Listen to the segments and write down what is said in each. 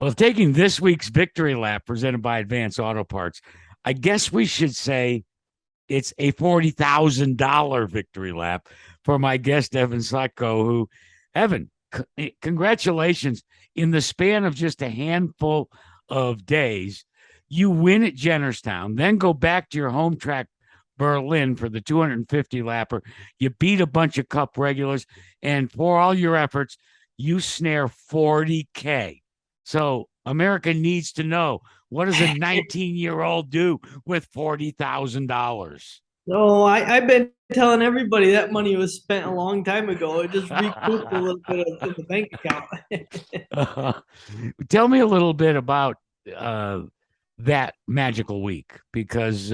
Well, taking this week's victory lap presented by Advance Auto Parts, I guess we should say it's a $40,000 victory lap for my guest, Evan Shotko, who, Evan, congratulations. In the span of just a handful of days, you win at Jennerstown, then go back to your home track, Berlin, for the 250 lapper. You beat a bunch of cup regulars, and for all your efforts, you snare 40K. So America needs to know, what does a 19-year-old do with $40,000? No, I've been telling everybody that money was spent a long time ago. It just recouped a little bit in the bank account. uh, Tell me a little bit about uh, that magical week, because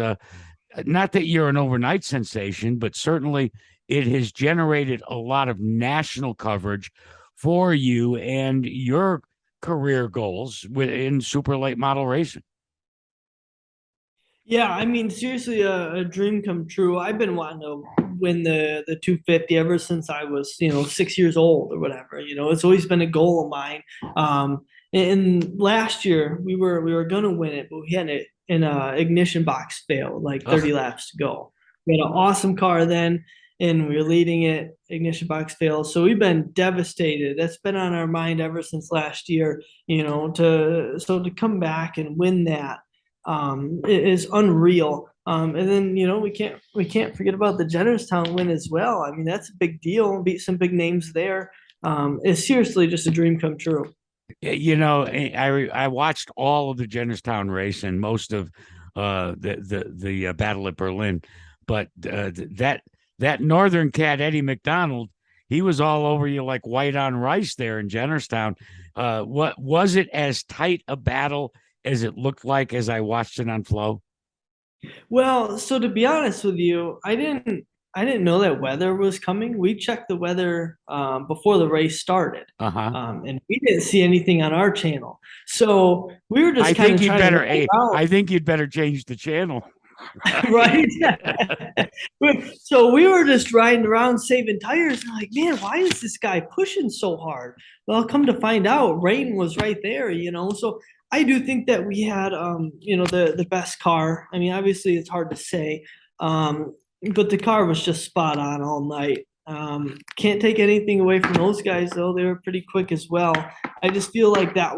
not that you're an overnight sensation, but certainly it has generated a lot of national coverage for you and your career goals in super late model racing. Yeah, I mean, seriously, a dream come true. I've been wanting to win the 250 ever since I was, 6 years old or whatever. It's always been a goal of mine. And last year we were gonna win it, but we had an ignition box fail, like Ugh. 30 laps to go. We had an awesome car then, and we were leading it. Ignition box failed, so we've been devastated. That's been on our mind ever since last year. To come back and win that is unreal. And then we can't forget about the Jennerstown win as well. I mean, that's a big deal. Beat some big names there. It's seriously just a dream come true. I watched all of the Jennerstown race and most of the battle at Berlin, but that Northern cat Eddie McDonald, he was all over you like white on rice there in Jennerstown. What was it, as tight a battle as it looked like as I watched it on Flow? Well, so to be honest with you, I didn't know that weather was coming. We checked the weather before the race started, Uh huh. and we didn't see anything on our channel. So we were I just kind think of you'd trying to better. ride I out. think you'd better change the channel. Right? So we were just riding around saving tires. And like, man, why is this guy pushing so hard? Well, come to find out, rain was right there. So I do think that we had, the best car. I mean, obviously, it's hard to say, but the car was just spot on all night. Can't take anything away from those guys, though. They were pretty quick as well. I just feel like it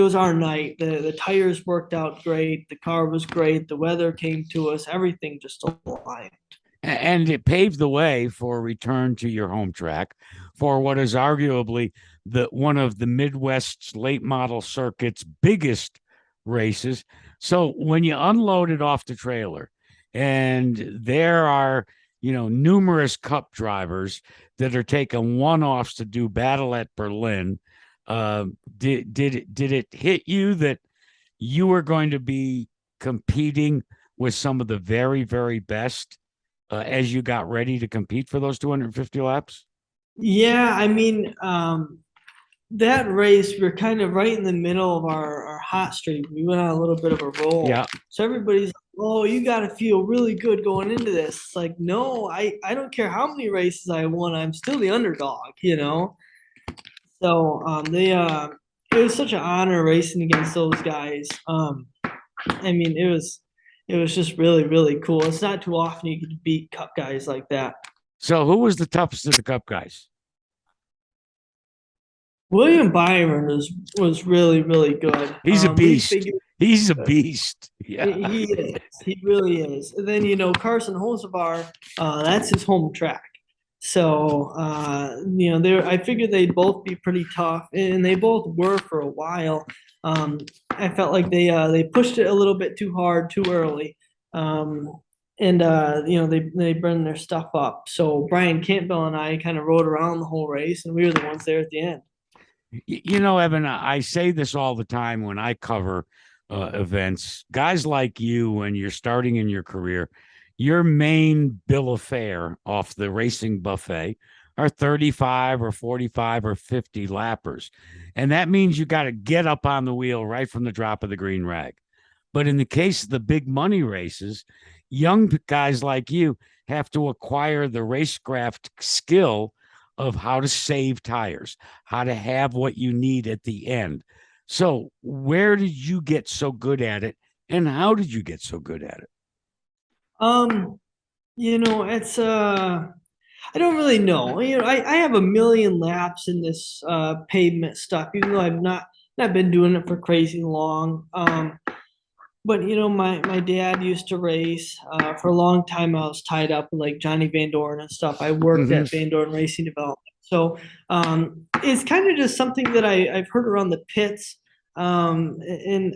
was our night. The tires worked out great. The car was great. The weather came to us. Everything just aligned. And it paved the way for a return to your home track for what is arguably the one of the Midwest's late model circuit's biggest races. So when you unload it off the trailer, and there are numerous cup drivers that are taking one-offs to do battle at Berlin, did it hit you that you were going to be competing with some of the very, very best as you got ready to compete for those 250 laps? Yeah, I mean, that race, we're kind of right in the middle of our hot streak. We went on a little bit of a roll. Yeah. So everybody's like, oh, you got to feel really good going into this. It's like, no, I don't care how many races I won. I'm still the underdog. So it was such an honor racing against those guys. I mean, it was just really, really cool. It's not too often you can beat cup guys like that. So who was the toughest of the cup guys? William Byron was really, really good. He's a We beast. figured He's a beast. Yeah. he is. He really is. And then Carson Hosevar, that's his home track. So I figured they'd both be pretty tough, and they both were for a while. I felt like they pushed it a little bit too hard, too early, and they burned their stuff up. So Brian Campbell and I kind of rode around the whole race, and we were the ones there at the end. Evan, I say this all the time when I cover events. Guys like you, when you're starting in your career, your main bill of fare off the racing buffet are 35 or 45 or 50 lappers. And that means you got to get up on the wheel right from the drop of the green rag. But in the case of the big money races, young guys like you have to acquire the racecraft skill of how to save tires, how to have what you need at the end. So where did you get so good at it, and how did you get so good at it? Um, it's I don't really know. I have a million laps in this pavement stuff, even though I've not been doing it for crazy long. But my dad used to race. For a long time, I was tied up with like Johnny Van Dorn and stuff. I worked Mhm. at Van Dorn Racing Development. So it's kind of just something that I've heard around the pits. And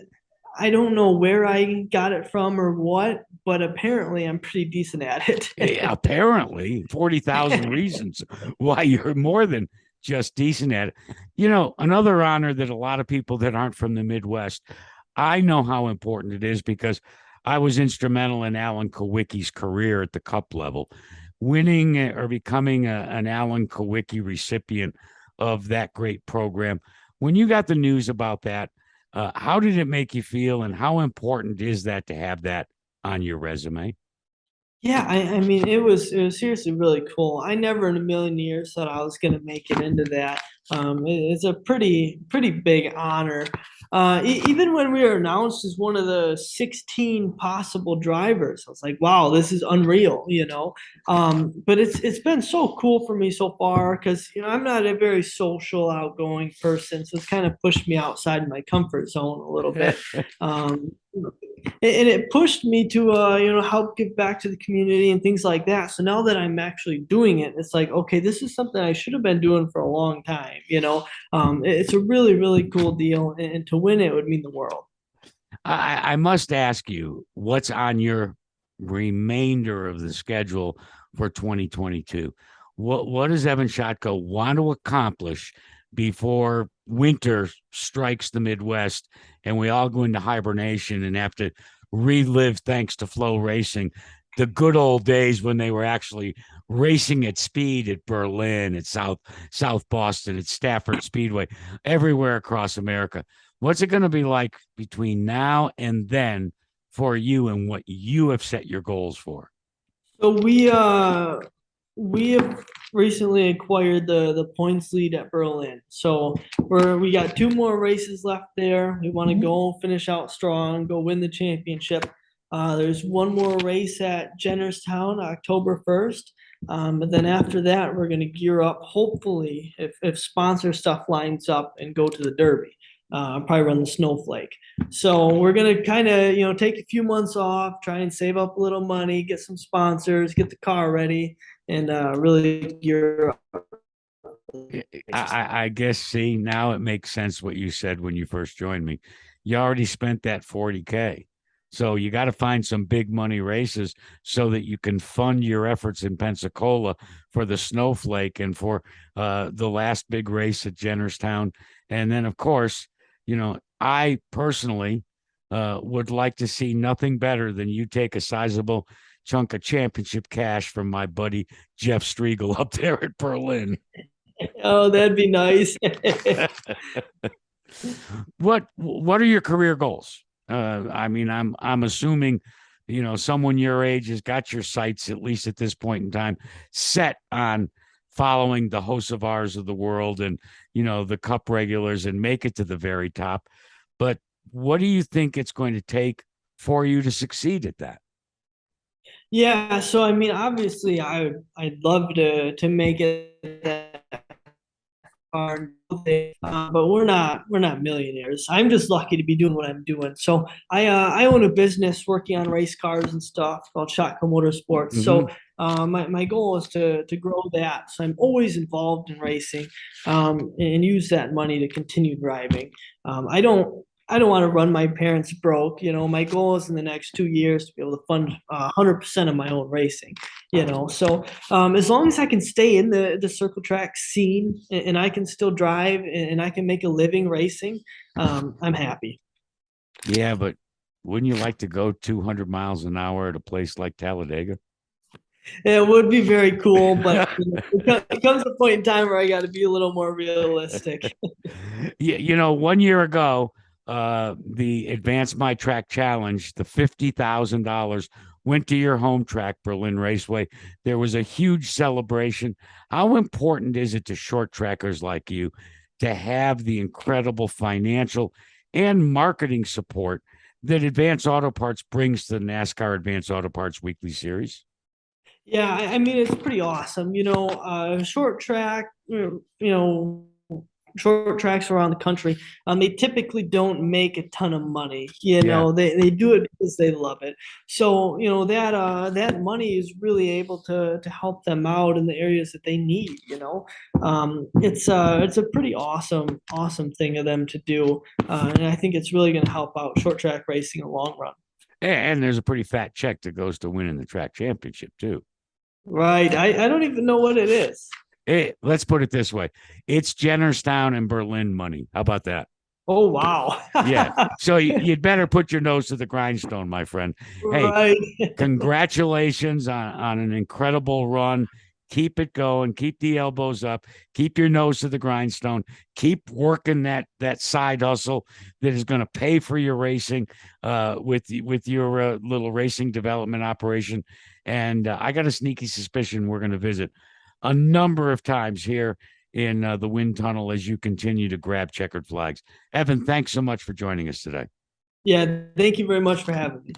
I don't know where I got it from or what, but apparently I'm pretty decent at it. Apparently 40,000 reasons why you're more than just decent at it. Another honor that a lot of people that aren't from the Midwest, I know how important it is because I was instrumental in Alan Kowicki's career at the cup level. Winning or becoming an Alan Kowicki recipient of that great program. When you got the news about that, how did it make you feel, and how important is that to have that on your resume? Yeah, I mean it was seriously really cool. I never in a million years thought I was gonna make it into that. It's a pretty big honor. Even when we were announced as one of the 16 possible drivers, I was like, wow, this is unreal. But it's been so cool for me so far because I'm not a very social, outgoing person, so it's kind of pushed me outside my comfort zone a little bit. Um, and it pushed me to help give back to the community and things like that. So now that I'm actually doing it, it's like, okay, this is something I should have been doing for a long time. It's a really cool deal, and to win it would mean the world. I must ask you, what's on your remainder of the schedule for 2022? What does Evan Shotko want to accomplish before winter strikes the Midwest and we all go into hibernation and have to relive, thanks to Flow Racing, the good old days when they were actually racing at speed at Berlin, at South Boston, at Stafford Speedway, everywhere across America. What's it going to be like between now and then for you and what you have set your goals for? So we have recently acquired the points lead at Berlin. So we got two more races left there. We want to go finish out strong, go win the championship. There's one more race at Jennerstown, October 1st. But then after that, we're going to gear up, hopefully, if sponsor stuff lines up, and go to the Derby. Probably run the Snowflake. So we're gonna kind of take a few months off, try and save up a little money, get some sponsors, get the car ready, and really gear up. I guess, see, now it makes sense what you said when you first joined me. You already spent that 40K. So you got to find some big money races so that you can fund your efforts in Pensacola for the Snowflake and for the last big race at Jennerstown. And then, of course, I personally would like to see nothing better than you take a sizable chunk of championship cash from my buddy Jeff Striegel up there at Berlin. Oh, that'd be nice. What are your career goals? I mean, I'm assuming, someone your age has got your sights, at least at this point in time, set on following the Hosevars of the world and the Cup regulars and make it to the very top. But what do you think it's going to take for you to succeed at that? Yeah, so I mean, obviously, I'd love to make it that far, but we're not millionaires. I'm just lucky to be doing what I'm doing. So I own a business working on race cars and stuff called Shotco Motorsports. Mm-hmm. So my goal is to grow that. So I'm always involved in racing, and use that money to continue driving. I don't want to run my parents broke. My goal is in the next 2 years to be able to fund 100% of my own racing. So as long as I can stay in the circle track scene, and I can still drive, and I can make a living racing, I'm happy. Yeah, but wouldn't you like to go 200 miles an hour at a place like Talladega? It would be very cool, but it comes a point in time where I got to be a little more realistic. One year ago, the Advance My Track Challenge, the $50,000 went to your home track, Berlin Raceway. There was a huge celebration. How important is it to short trackers like you to have the incredible financial and marketing support that Advance Auto Parts brings to the NASCAR Advance Auto Parts Weekly Series? Yeah, I mean, it's pretty awesome. Short track, short tracks around the country, they typically don't make a ton of money. Yeah. They do it because they love it. So, that money is really able to help them out in the areas that they need. It's a pretty awesome thing of them to do. And I think it's really going to help out short track racing in the long run. And there's a pretty fat check that goes to winning the track championship, too. Right. I don't even know what it is. Let's put it this way. It's Jennerstown and Berlin money. How about that? Oh, wow. Yeah. So you'd better put your nose to the grindstone, my friend. Hey, Right. congratulations on an incredible run. Keep it going. Keep the elbows up. Keep your nose to the grindstone. Keep working that side hustle that is going to pay for your racing with your little racing development operation. And I got a sneaky suspicion we're going to visit a number of times here in the wind tunnel as you continue to grab checkered flags. Evan, thanks so much for joining us today. Yeah, thank you very much for having me.